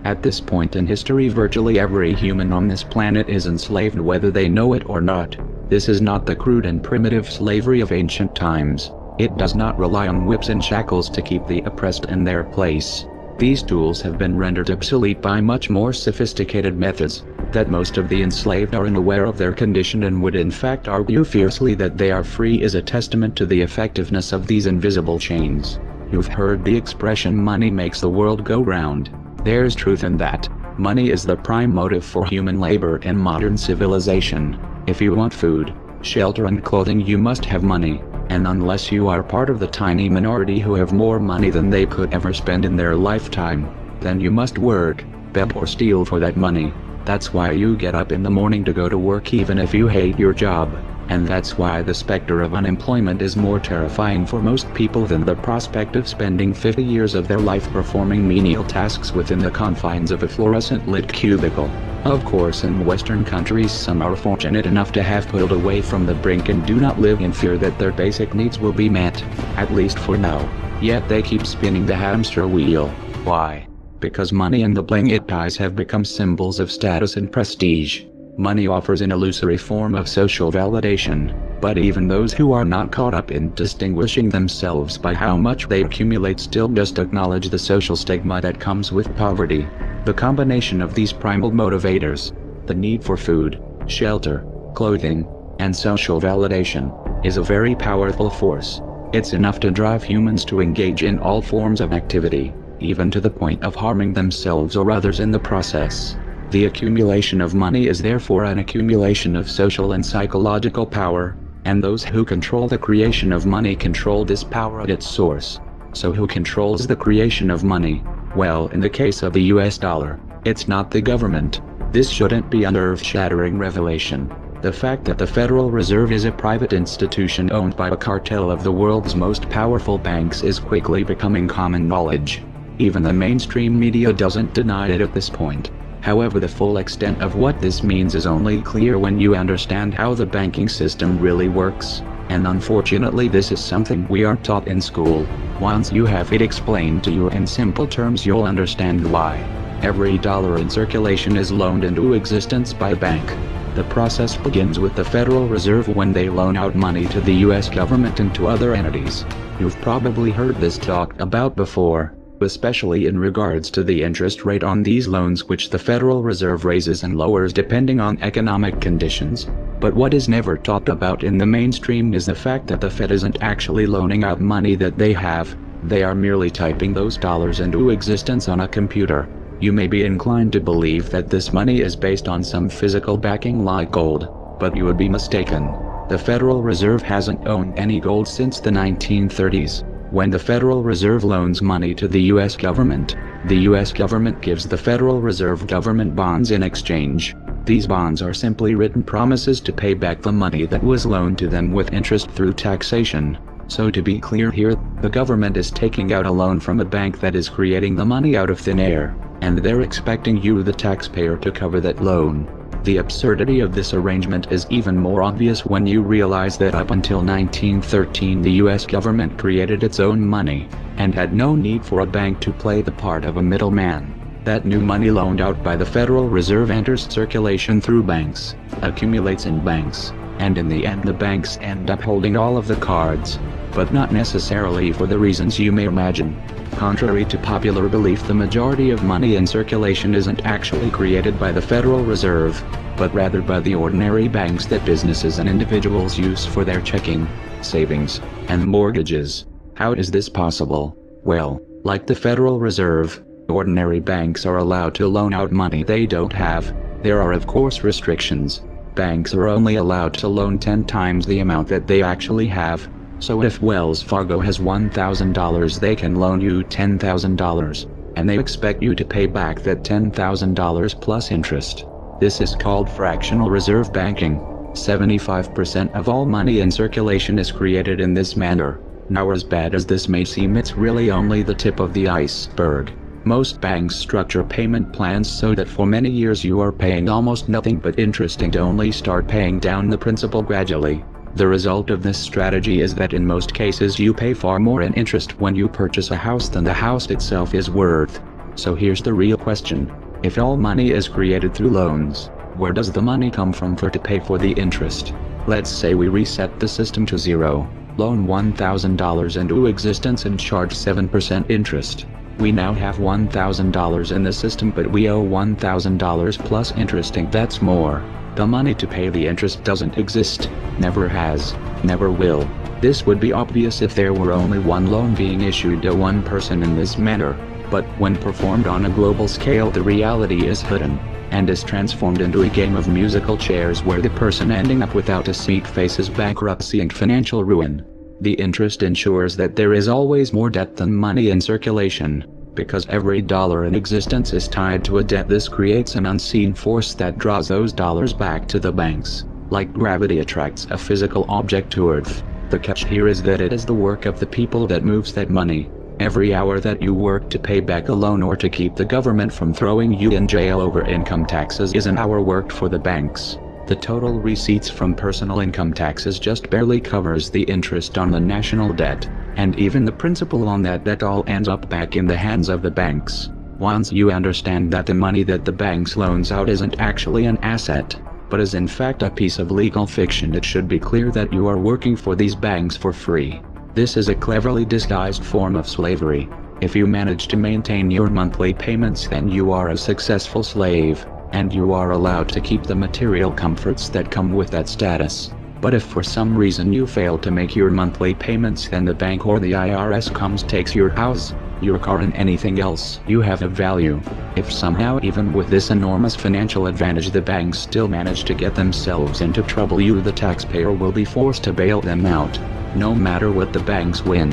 At this point in history, virtually every human on this planet is enslaved, whether they know it or not. This is not the crude and primitive slavery of ancient times. It does not rely on whips and shackles to keep the oppressed in their place. These tools have been rendered obsolete by much more sophisticated methods. That most of the enslaved are unaware of their condition and would in fact argue fiercely that they are free is a testament to the effectiveness of these invisible chains. You've heard the expression money makes the world go round. There's truth in that. Money is the prime motive for human labor in modern civilization. If you want food, shelter and clothing, you must have money. And unless you are part of the tiny minority who have more money than they could ever spend in their lifetime, then you must work, beg or steal for that money. That's why you get up in the morning to go to work even if you hate your job. And that's why the specter of unemployment is more terrifying for most people than the prospect of spending 50 years of their life performing menial tasks within the confines of a fluorescent-lit cubicle. Of course, in Western countries some are fortunate enough to have pulled away from the brink and do not live in fear that their basic needs will be met, at least for now. Yet they keep spinning the hamster wheel. Why? Because money and the bling it ties have become symbols of status and prestige. Money offers an illusory form of social validation, but even those who are not caught up in distinguishing themselves by how much they accumulate still just acknowledge the social stigma that comes with poverty. The combination of these primal motivators, the need for food, shelter, clothing, and social validation, is a very powerful force. It's enough to drive humans to engage in all forms of activity, even to the point of harming themselves or others in the process. The accumulation of money is therefore an accumulation of social and psychological power, and those who control the creation of money control this power at its source. So who controls the creation of money? Well, in the case of the US dollar, it's not the government. This shouldn't be an earth-shattering revelation. The fact that the Federal Reserve is a private institution owned by a cartel of the world's most powerful banks is quickly becoming common knowledge. Even the mainstream media doesn't deny it at this point. However, the full extent of what this means is only clear when you understand how the banking system really works, and unfortunately this is something we aren't taught in school. Once you have it explained to you in simple terms, you'll understand why. Every dollar in circulation is loaned into existence by a bank. The process begins with the Federal Reserve when they loan out money to the US government and to other entities. You've probably heard this talked about before, especially in regards to the interest rate on these loans, which the Federal Reserve raises and lowers depending on economic conditions. But what is never talked about in the mainstream is the fact that the Fed isn't actually loaning out money that they have. They are merely typing those dollars into existence on a computer. You may be inclined to believe that this money is based on some physical backing like gold, but you would be mistaken. The Federal Reserve hasn't owned any gold since the 1930s. When the Federal Reserve loans money to the US government, the US government gives the Federal Reserve government bonds in exchange. These bonds are simply written promises to pay back the money that was loaned to them with interest through taxation. So to be clear here, the government is taking out a loan from a bank that is creating the money out of thin air, and they're expecting you, the taxpayer, to cover that loan. The absurdity of this arrangement is even more obvious when you realize that up until 1913 the US government created its own money, and had no need for a bank to play the part of a middleman. That new money loaned out by the Federal Reserve enters circulation through banks, accumulates in banks, and in the end the banks end up holding all of the cards, but not necessarily for the reasons you may imagine. Contrary to popular belief, the majority of money in circulation isn't actually created by the Federal Reserve, but rather by the ordinary banks that businesses and individuals use for their checking, savings, and mortgages. How is this possible? Well, like the Federal Reserve, ordinary banks are allowed to loan out money they don't have. There are of course restrictions. Banks are only allowed to loan 10 times the amount that they actually have. So if Wells Fargo has $1,000, they can loan you $10,000, and they expect you to pay back that $10,000 plus interest. This is called fractional reserve banking. 75% of all money in circulation is created in this manner. Now, as bad as this may seem, it's really only the tip of the iceberg. Most banks structure payment plans so that for many years you are paying almost nothing but interest and only start paying down the principal gradually. The result of this strategy is that in most cases you pay far more in interest when you purchase a house than the house itself is worth. So here's the real question. If all money is created through loans, where does the money come from to pay for the interest? Let's say we reset the system to zero, loan $1,000 into existence and charge 7% interest. We now have $1,000 in the system, but we owe $1,000 plus interest, and that's more. The money to pay the interest doesn't exist, never has, never will. This would be obvious if there were only one loan being issued to one person in this manner. But when performed on a global scale, the reality is hidden, and is transformed into a game of musical chairs where the person ending up without a seat faces bankruptcy and financial ruin. The interest ensures that there is always more debt than money in circulation. Because every dollar in existence is tied to a debt, this creates an unseen force that draws those dollars back to the banks. Like gravity attracts a physical object to Earth. The catch here is that it is the work of the people that moves that money. Every hour that you work to pay back a loan or to keep the government from throwing you in jail over income taxes is an hour worked for the banks. The total receipts from personal income taxes just barely covers the interest on the national debt, and even the principal on that debt all ends up back in the hands of the banks. Once you understand that the money that the banks loans out isn't actually an asset, but is in fact a piece of legal fiction, it should be clear that you are working for these banks for free. This is a cleverly disguised form of slavery. If you manage to maintain your monthly payments, then you are a successful slave, and you are allowed to keep the material comforts that come with that status. But if for some reason you fail to make your monthly payments, then the bank or the IRS comes, takes your house, your car, and anything else you have of value. If somehow, even with this enormous financial advantage, the banks still manage to get themselves into trouble, you, the taxpayer, will be forced to bail them out. No matter what the banks win.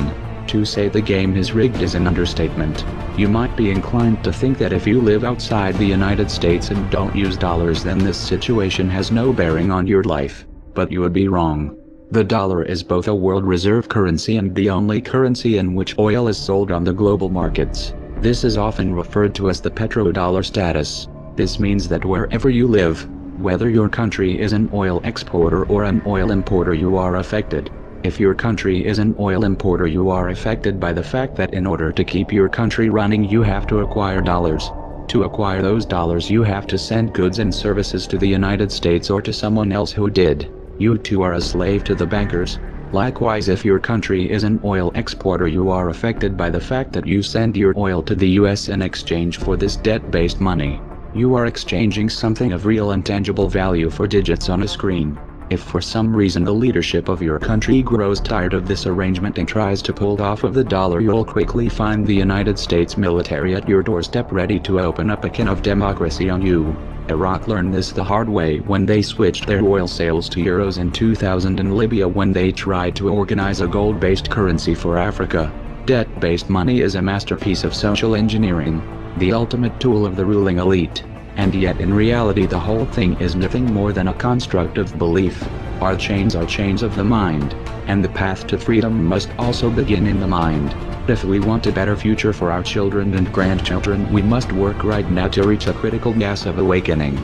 To say the game is rigged is an understatement. You might be inclined to think that if you live outside the United States and don't use dollars, then this situation has no bearing on your life. But you would be wrong. The dollar is both a world reserve currency and the only currency in which oil is sold on the global markets. This is often referred to as the petrodollar status. This means that wherever you live, whether your country is an oil exporter or an oil importer, you are affected. If your country is an oil importer, you are affected by the fact that in order to keep your country running, you have to acquire dollars. To acquire those dollars, you have to send goods and services to the United States or to someone else who did. You too are a slave to the bankers. Likewise, if your country is an oil exporter, you are affected by the fact that you send your oil to the US in exchange for this debt-based money. You are exchanging something of real and tangible value for digits on a screen. If for some reason the leadership of your country grows tired of this arrangement and tries to pull off of the dollar, you'll quickly find the United States military at your doorstep ready to open up a can of democracy on you. Iraq learned this the hard way when they switched their oil sales to euros in 2000, and Libya when they tried to organize a gold-based currency for Africa. Debt-based money is a masterpiece of social engineering, the ultimate tool of the ruling elite. And yet in reality the whole thing is nothing more than a construct of belief. Our chains are chains of the mind, and the path to freedom must also begin in the mind. If we want a better future for our children and grandchildren, we must work right now to reach a critical mass of awakening.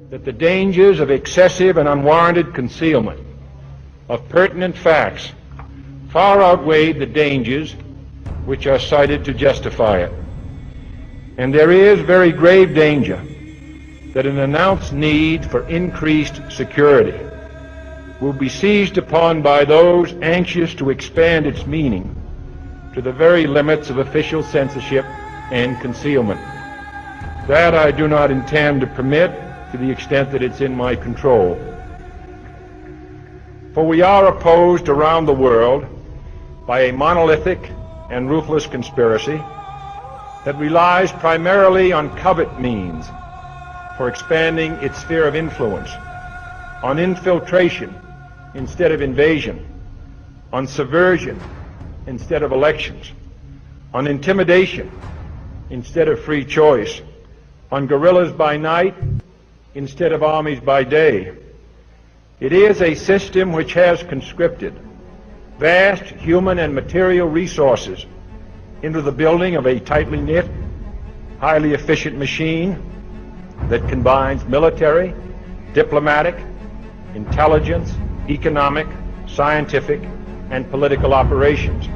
That the dangers of excessive and unwarranted concealment of pertinent facts far outweighed the dangers which are cited to justify it. And there is very grave danger that an announced need for increased security will be seized upon by those anxious to expand its meaning to the very limits of official censorship and concealment. That I do not intend to permit to the extent that it's in my control. For we are opposed around the world by a monolithic and ruthless conspiracy that relies primarily on covert means for expanding its sphere of influence, on infiltration instead of invasion, on subversion instead of elections, on intimidation instead of free choice, on guerrillas by night instead of armies by day. It is a system which has conscripted vast human and material resources into the building of a tightly knit, highly efficient machine that combines military, diplomatic, intelligence, economic, scientific, and political operations.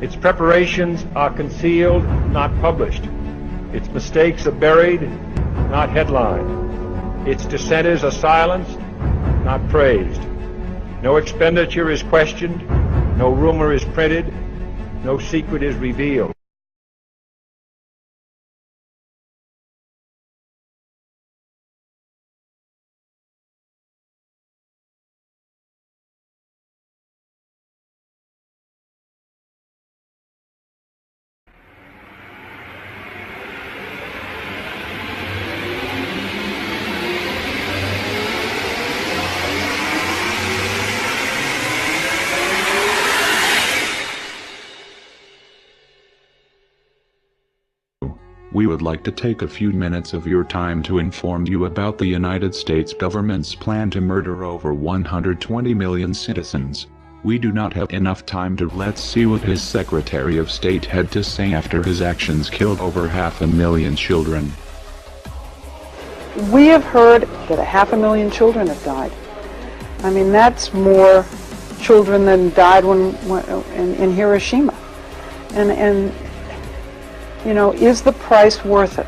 Its preparations are concealed, not published. Its mistakes are buried, not headlined. Its dissenters are silenced, not praised. No expenditure is questioned, no rumor is printed, no secret is revealed. We would like to take a few minutes of your time to inform you about the United States government's plan to murder over 120 million citizens. We do not have enough time to let's see what his Secretary of State had to say after his actions killed over 500,000 children. We have heard that 500,000 children have died. I mean, that's more children than died in Hiroshima. And you know, is the price worth it?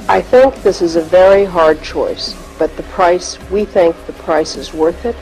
I think this is a very hard choice, but we think the price is worth it.